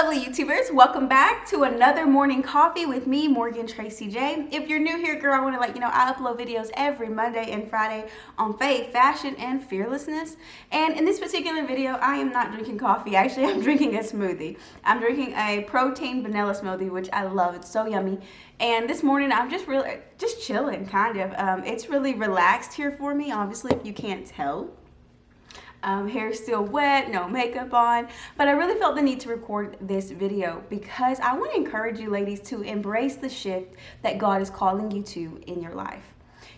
lovely YouTubers, welcome back to another morning coffee with me, Morgan Tracy J. If you're new here, girl, I want to let you know I upload videos every Monday and Friday on faith, fashion, and fearlessness. And in this particular video, I am not drinking coffee. Actually, I'm drinking a smoothie. I'm drinking a protein vanilla smoothie, which I love. It's so yummy. And this morning, I'm just chilling, kind of. It's really relaxed here for me, obviously, if you can't tell. Hair's still wet, no makeup on, but I really felt the need to record this video because I want to encourage you ladies to embrace the shift that God is calling you to in your life.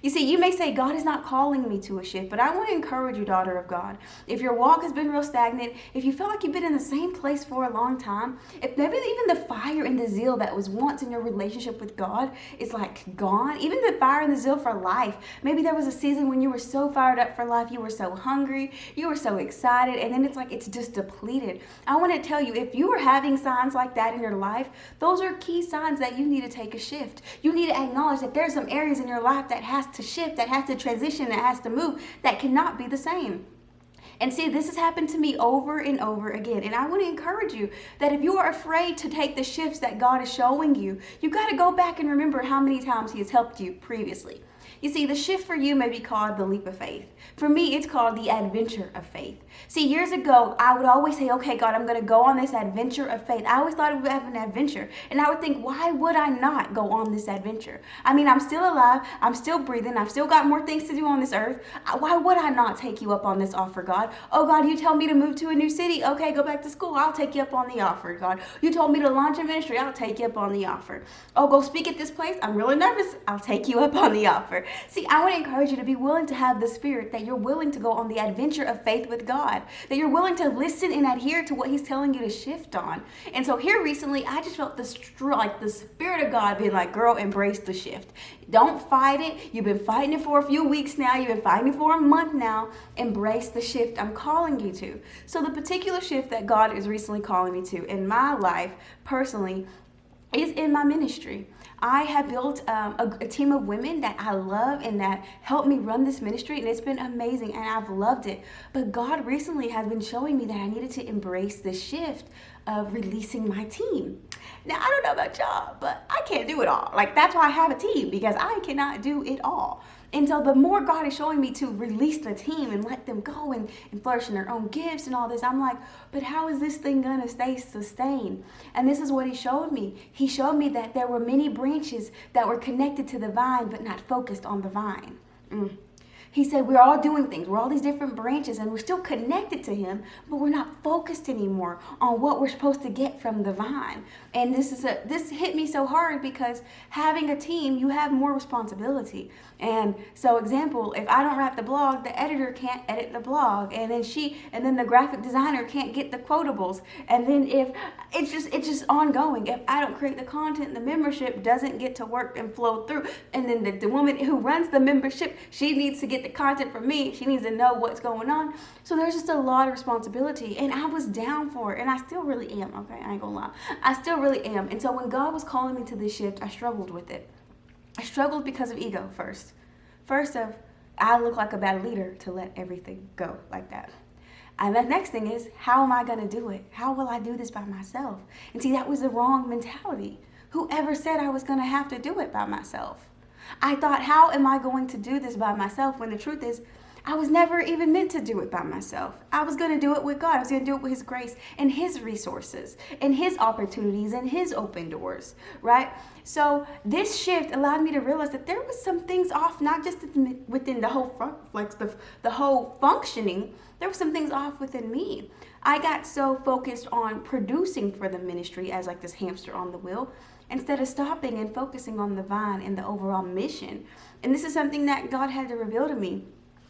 You see, you may say, God is not calling me to a shift, but I want to encourage you, daughter of God. If your walk has been real stagnant, if you feel like you've been in the same place for a long time, if maybe even the fire and the zeal that was once in your relationship with God is like gone, even the fire and the zeal for life, maybe there was a season when you were so fired up for life, you were so hungry, you were so excited, and then it's like it's just depleted. I want to tell you, if you are having signs like that in your life, those are key signs that you need to take a shift. You need to acknowledge that there's some areas in your life that has to shift, that has to transition, that has to move, that cannot be the same. And see, this has happened to me over and over again. And I want to encourage you that if you are afraid to take the shifts that God is showing you, you've got to go back and remember how many times He has helped you previously. You see, the shift for you may be called the leap of faith. For me, it's called the adventure of faith. See, years ago, I would always say, okay, God, I'm going to go on this adventure of faith. I always thought it would have an adventure. And I would think, why would I not go on this adventure? I mean, I'm still alive. I'm still breathing. I've still got more things to do on this earth. Why would I not take you up on this offer, God? Oh, God, you tell me to move to a new city. Okay, go back to school. I'll take you up on the offer, God. You told me to launch a ministry. I'll take you up on the offer. Oh, go speak at this place. I'm really nervous. I'll take you up on the offer. See, I want to encourage you to be willing to have the spirit that you're willing to go on the adventure of faith with God, that you're willing to listen and adhere to what He's telling you to shift on. And so here recently, I just felt the Spirit of God being like, girl, embrace the shift. Don't fight it. You've been fighting it for a few weeks now. You've been fighting it for a month now. Embrace the shift I'm calling you to. So the particular shift that God is recently calling me to in my life personally is in my ministry. I have built a team of women that I love and that help me run this ministry, and it's been amazing and I've loved it. But God recently has been showing me that I needed to embrace the shift of releasing my team. Now, I don't know about y'all, but I can't do it all. Like, that's why I have a team, because I cannot do it all. And so the more God is showing me to release the team and let them go and flourish in their own gifts and all this, I'm like, but how is this thing going to stay sustained? And this is what He showed me. He showed me that there were many branches that were connected to the vine, but not focused on the vine. He said, we're all doing things. We're all these different branches and we're still connected to Him, but we're not focused anymore on what we're supposed to get from the vine. And this hit me so hard because having a team, you have more responsibility. And so example, if I don't write the blog, the editor can't edit the blog. And then the graphic designer can't get the quotables. And then if it's just ongoing. If I don't create the content, the membership doesn't get to work and flow through. And then the woman who runs the membership, she needs to get the content from me. She needs to know what's going on. So there's just a lot of responsibility, and I was down for it, and I still really am. Okay, I ain't gonna lie, I still really am. And so when God was calling me to this shift, I struggled with it. I struggled because of ego first of I look like a bad leader to let everything go like that. And the next thing is, how am I going to do it? How will I do this by myself? And see, that was the wrong mentality. Whoever said I was going to have to do it by myself? I thought, how am I going to do this by myself, when the truth is, I was never even meant to do it by myself. I was going to do it with God. I was going to do it with His grace and His resources and His opportunities and His open doors, right? So this shift allowed me to realize that there was some things off, not just within the whole the whole functioning. There were some things off within me. I got so focused on producing for the ministry as like this hamster on the wheel, instead of stopping and focusing on the vine and the overall mission. And this is something that God had to reveal to me.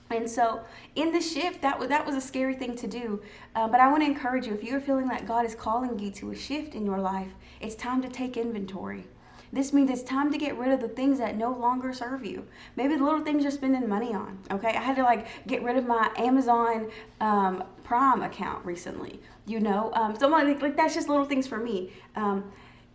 And so in the shift, that was a scary thing to do. But I want to encourage you, if you're feeling like God is calling you to a shift in your life, it's time to take inventory. This means it's time to get rid of the things that no longer serve you. Maybe the little things you're spending money on, okay? I had to get rid of my Amazon Prime account recently, So like that's just little things for me.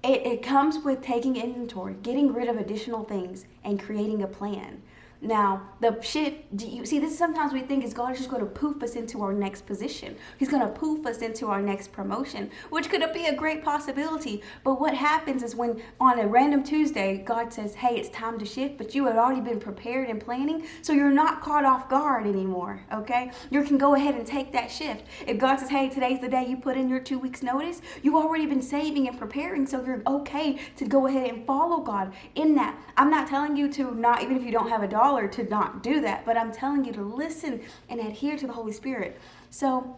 It comes with taking inventory, getting rid of additional things, and creating a plan. Now, the shift, do you see, this is sometimes we think is God is just going to poof us into our next position. He's going to poof us into our next promotion, which could be a great possibility. But what happens is when on a random Tuesday, God says, hey, it's time to shift, but you had already been prepared and planning, so you're not caught off guard anymore, okay? You can go ahead and take that shift. If God says, hey, today's the day you put in your 2 weeks notice, you've already been saving and preparing, so you're okay to go ahead and follow God in that. I'm not telling you to not, even if you don't have a dollar, to not do that, but I'm telling you to listen and adhere to the Holy Spirit. So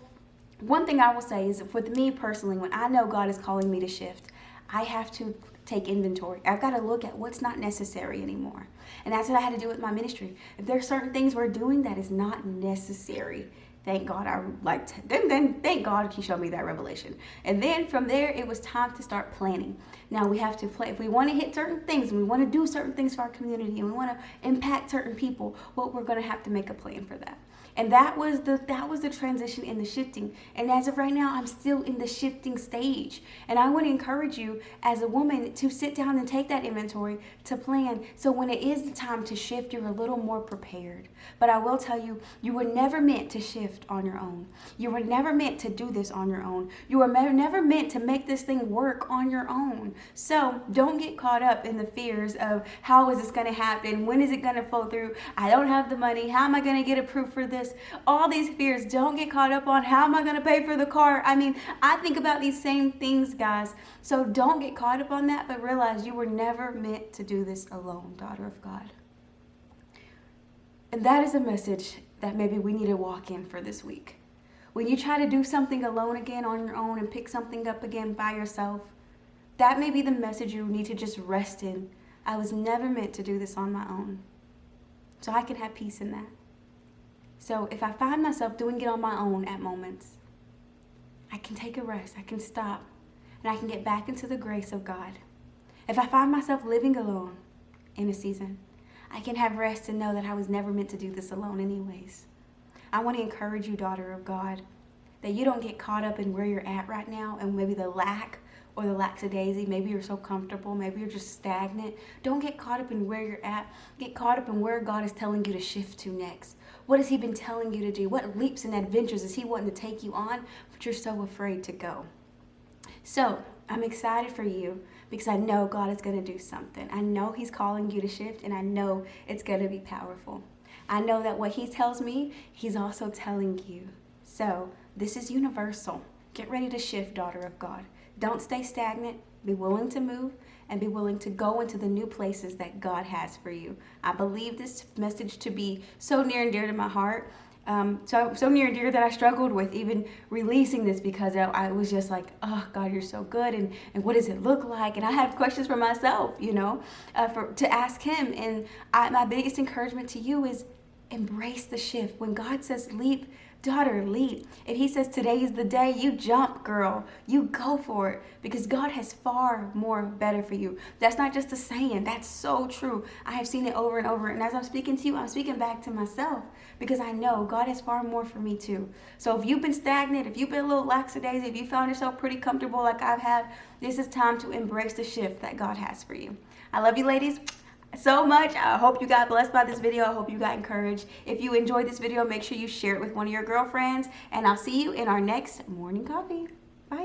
one thing I will say is, with me personally, when I know God is calling me to shift, I have to take inventory. I've got to look at what's not necessary anymore. And that's what I had to do with my ministry. If there's certain things we're doing that is not necessary, thank God then thank God he showed me that revelation. And then from there, it was time to start planning. Now we have to plan. If we want to hit certain things and we want to do certain things for our community and we want to impact certain people, well, we're going to have to make a plan for that. And that was the transition in the shifting. And as of right now, I'm still in the shifting stage. And I want to encourage you as a woman to sit down and take that inventory, to plan. So when it is the time to shift, you're a little more prepared. But I will tell you, you were never meant to shift on your own. You were never meant to do this on your own. You were never meant to make this thing work on your own. So don't get caught up in the fears of how is this going to happen? When is it going to flow through? I don't have the money. How am I going to get approved for this? All these fears. Don't get caught up on how am I going to pay for the car? I mean, I think about these same things, guys. So don't get caught up on that, but realize you were never meant to do this alone, daughter of God. And that is a message that maybe we need to walk in for this week. When you try to do something alone again on your own and pick something up again by yourself, that may be the message you need to just rest in. I was never meant to do this on my own. So I can have peace in that. So if I find myself doing it on my own at moments, I can take a rest, I can stop, and I can get back into the grace of God. If I find myself living alone in a season, I can have rest and know that I was never meant to do this alone anyways. I want to encourage you, daughter of God, that you don't get caught up in where you're at right now and maybe the lack or the lackadaisy. Maybe you're so comfortable. Maybe you're just stagnant. Don't get caught up in where you're at. Get caught up in where God is telling you to shift to next. What has he been telling you to do? What leaps and adventures is he wanting to take you on, but you're so afraid to go? So I'm excited for you because I know God is going to do something. I know he's calling you to shift, and I know it's going to be powerful. I know that what he tells me, he's also telling you. So this is universal. Get ready to shift, daughter of God. Don't stay stagnant. Be willing to move and be willing to go into the new places that God has for you. I believe this message to be so near and dear to my heart. So near and dear that I struggled with even releasing this because I was just like, oh, God, you're so good. And what does it look like? And I had questions for myself, to ask him. And my biggest encouragement to you is embrace the shift. When God says leap, daughter, leap. If he says today is the day, you jump, girl. You go for it because God has far more better for you. That's not just a saying. That's so true. I have seen it over and over. And as I'm speaking to you, I'm speaking back to myself because I know God has far more for me too. So if you've been stagnant, if you've been a little lackadaisy, if you found yourself pretty comfortable like I've had, this is time to embrace the shift that God has for you. I love you, ladies, so much. I hope you got blessed by this video. I hope you got encouraged. If you enjoyed this video, make sure you share it with one of your girlfriends, and I'll see you in our next morning coffee.